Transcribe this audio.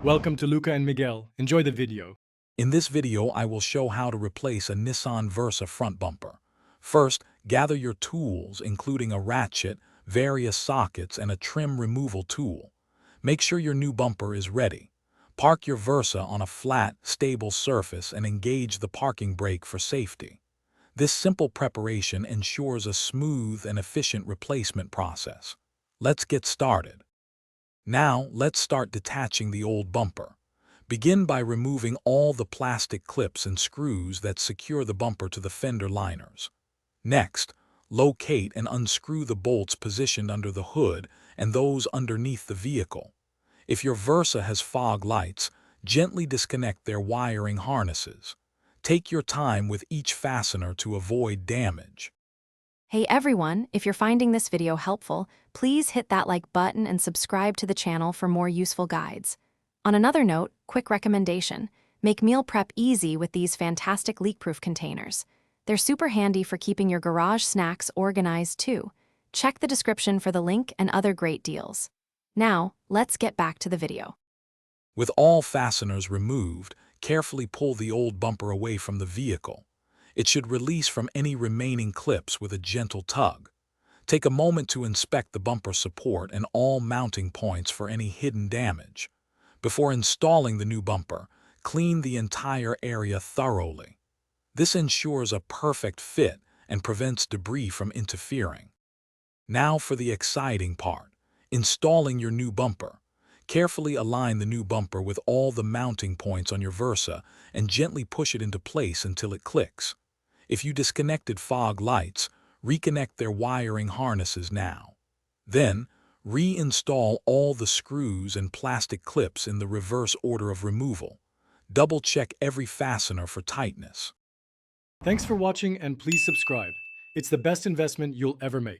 Welcome to Luca and Miguel. Enjoy the video. In this video, I will show how to replace a Nissan Versa front bumper. First, gather your tools, including a ratchet, various sockets, and a trim removal tool. Make sure your new bumper is ready. Park your Versa on a flat, stable surface and engage the parking brake for safety. This simple preparation ensures a smooth and efficient replacement process. Let's get started. Now, let's start detaching the old bumper. Begin by removing all the plastic clips and screws that secure the bumper to the fender liners. Next, locate and unscrew the bolts positioned under the hood and those underneath the vehicle. If your Versa has fog lights, gently disconnect their wiring harnesses. Take your time with each fastener to avoid damage. Hey everyone, if you're finding this video helpful, please hit that like button and subscribe to the channel for more useful guides. On another note, quick recommendation: make meal prep easy with these fantastic leak-proof containers. They're super handy for keeping your garage snacks organized too. Check the description for the link and other great deals. Now, let's get back to the video. With all fasteners removed, carefully pull the old bumper away from the vehicle. It should release from any remaining clips with a gentle tug. Take a moment to inspect the bumper support and all mounting points for any hidden damage. Before installing the new bumper, clean the entire area thoroughly. This ensures a perfect fit and prevents debris from interfering. Now for the exciting part: installing your new bumper. Carefully align the new bumper with all the mounting points on your Versa and gently push it into place until it clicks. If you disconnected fog lights, reconnect their wiring harnesses now. Then, reinstall all the screws and plastic clips in the reverse order of removal. Double-check every fastener for tightness. Thanks for watching and please subscribe. It's the best investment you'll ever make.